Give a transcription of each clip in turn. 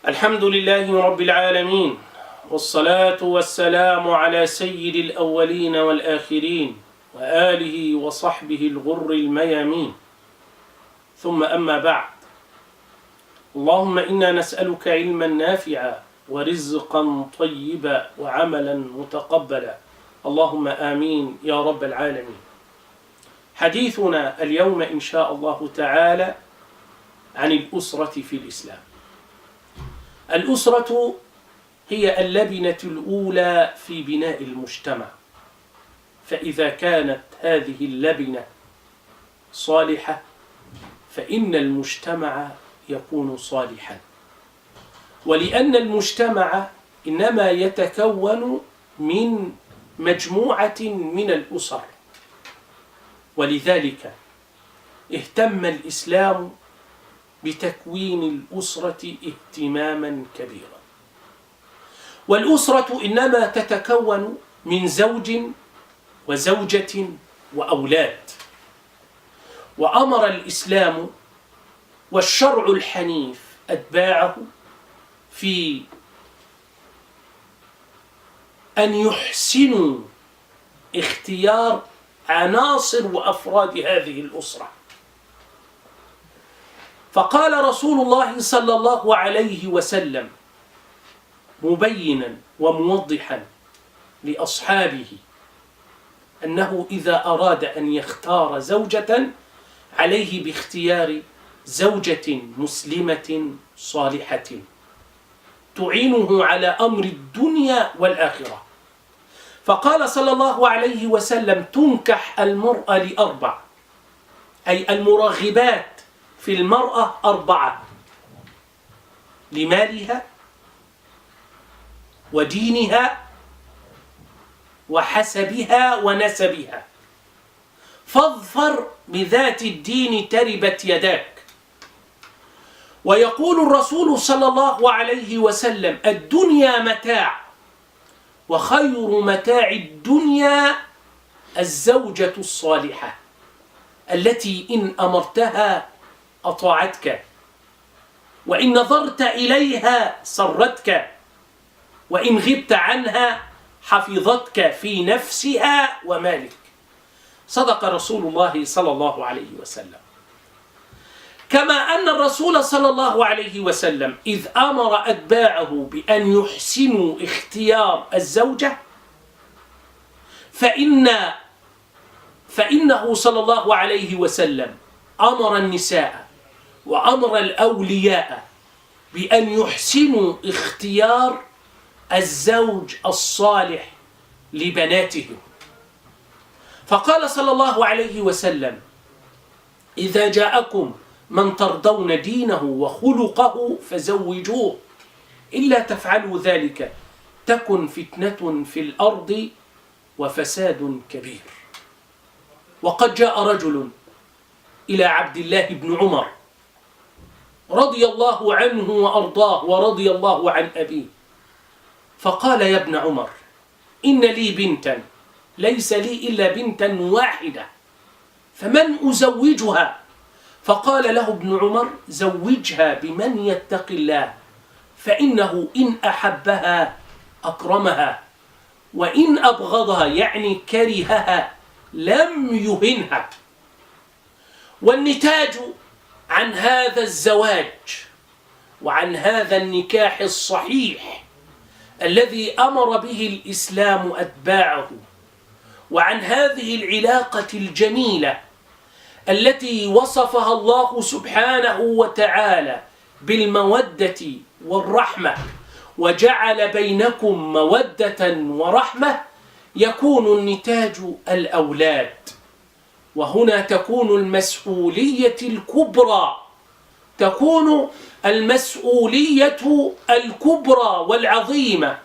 الحمد لله رب العالمين، والصلاة والسلام على سيد الأولين والآخرين وآله وصحبه الغر الميامين، ثم أما بعد. اللهم إنا نسألك علما نافعا ورزقا طيبا وعملا متقبلا، اللهم آمين يا رب العالمين. حديثنا اليوم إن شاء الله تعالى عن الأسرة في الإسلام. الأسرة هي اللبنة الأولى في بناء المجتمع، فإذا كانت هذه اللبنة صالحة فإن المجتمع يكون صالحا، ولأن المجتمع إنما يتكون من مجموعة من الأسر، ولذلك اهتم الإسلام بتكوين الأسرة اهتماما كبيرا. والأسرة إنما تتكون من زوج وزوجة وأولاد، وأمر الإسلام والشرع الحنيف أتباعه في أن يحسنوا اختيار عناصر وأفراد هذه الأسرة. فقال رسول الله صلى الله عليه وسلم مبينا وموضحا لأصحابه أنه إذا أراد أن يختار زوجة عليه باختيار زوجة مسلمة صالحة تعينه على أمر الدنيا والآخرة. فقال صلى الله عليه وسلم تنكح المرأة لأربع، أي المراغبات في المرأة أربعة: لمالها ودينها وحسبها ونسبها، فاظفر بذات الدين تربت يداك. ويقول الرسول صلى الله عليه وسلم الدنيا متاع، وخير متاع الدنيا الزوجة الصالحة التي إن أمرتها أطاعتك، وإن نظرت إليها سرتك، وإن غبت عنها حفظتك في نفسها ومالك. صدق رسول الله صلى الله عليه وسلم. كما أن الرسول صلى الله عليه وسلم إذ أمر أتباعه بأن يحسنوا اختيار الزوجة فإنه صلى الله عليه وسلم أمر النساء وأمر الأولياء بأن يحسنوا اختيار الزوج الصالح لبناتهم. فقال صلى الله عليه وسلم إذا جاءكم من ترضون دينه وخلقه فزوجوه، إلا تفعلوا ذلك تكن فتنة في الأرض وفساد كبير. وقد جاء رجل إلى عبد الله بن عمر رضي الله عنه وأرضاه ورضي الله عن أبيه، فقال يا ابن عمر إن لي بنتا ليس لي إلا بنتا واحدة، فمن أزوجها؟ فقال له ابن عمر زوجها بمن يتق الله، فإنه إن أحبها أكرمها، وإن أبغضها يعني كرهها لم يهنها. والنتاج عن هذا الزواج وعن هذا النكاح الصحيح الذي أمر به الإسلام أتباعه، وعن هذه العلاقة الجميلة التي وصفها الله سبحانه وتعالى بالمودة والرحمة وجعل بينكم مودة ورحمة، يكون النتاج الأولاد. وهنا تكون المسؤولية الكبرى، تكون المسؤولية الكبرى والعظيمة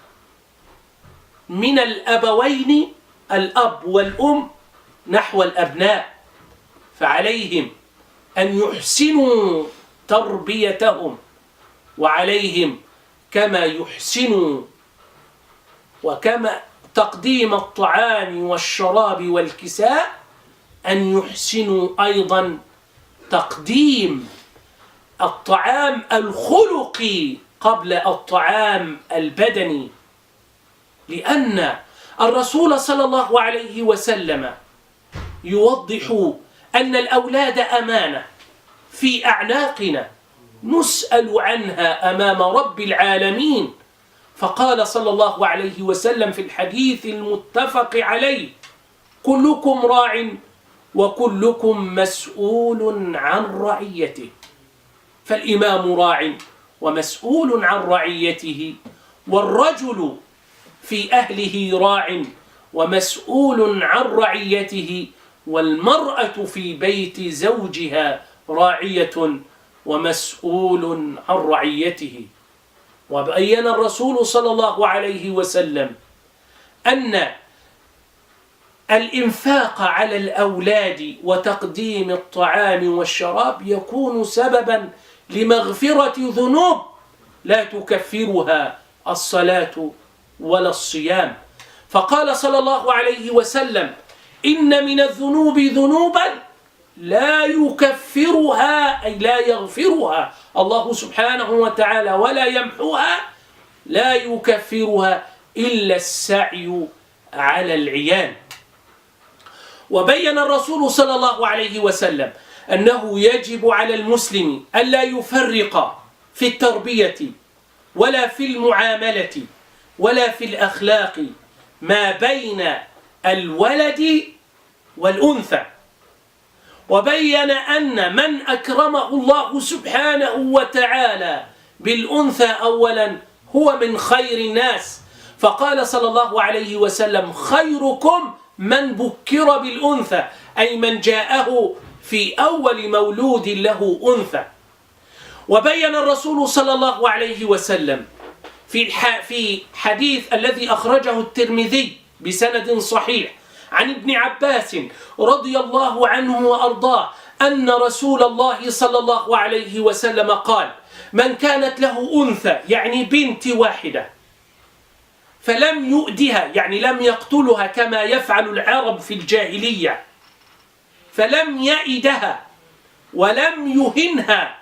من الأبوين الأب والأم نحو الأبناء، فعليهم أن يحسنوا تربيتهم، وعليهم كما يحسنوا وكما تقديم الطعام والشراب والكساء أن يحسنوا أيضا تقديم الطعام الخلقي قبل الطعام البدني، لأن الرسول صلى الله عليه وسلم يوضح أن الأولاد أمانة في أعناقنا نسأل عنها أمام رب العالمين. فقال صلى الله عليه وسلم في الحديث المتفق عليه: كلكم راع وكلكم مسؤول عن رعيته. فالإمام راع ومسؤول عن رعيته، والرجل في أهله راع ومسؤول عن رعيته، والمرأة في بيت زوجها راعية ومسؤول عن رعيته. وبين الرسول صلى الله عليه وسلم أن الإنفاق على الأولاد وتقديم الطعام والشراب يكون سببا لمغفرة ذنوب لا تكفرها الصلاة ولا الصيام. فقال صلى الله عليه وسلم: إن من الذنوب ذنوبا لا يكفرها، أي لا يغفرها الله سبحانه وتعالى ولا يمحوها، لا يكفرها إلا السعي على العيان. وبين الرسول صلى الله عليه وسلم أنه يجب على المسلم ألا يفرق في التربية ولا في المعاملة ولا في الأخلاق ما بين الولد والأنثى. وبين أن من أكرمه الله سبحانه وتعالى بالأنثى أولا هو من خير الناس، فقال صلى الله عليه وسلم: خيركم من بكر بالأنثى، أي من جاءه في أول مولود له أنثى. وبين الرسول صلى الله عليه وسلم في حديث الذي أخرجه الترمذي بسند صحيح عن ابن عباس رضي الله عنه وأرضاه أن رسول الله صلى الله عليه وسلم قال: من كانت له أنثى، يعني بنت واحدة، فلم يؤدها، يعني لم يقتلها كما يفعل العرب في الجاهلية، فلم يئدها ولم يهنها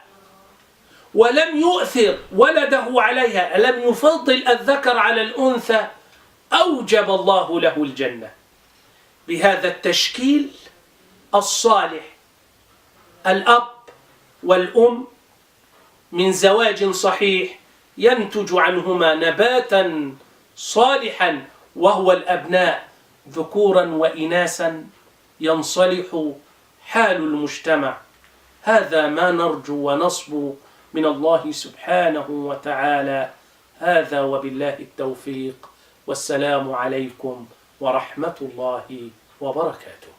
ولم يؤثر ولده عليها، لم يفضل الذكر على الأنثى، أوجب الله له الجنة. بهذا التشكيل الصالح، الأب والأم من زواج صحيح ينتج عنهما نباتا صالحا، وهو الأبناء ذكورا وإناثا، ينصلح حال المجتمع. هذا ما نرجو ونصبو من الله سبحانه وتعالى. هذا وبالله التوفيق، والسلام عليكم ورحمة الله وبركاته.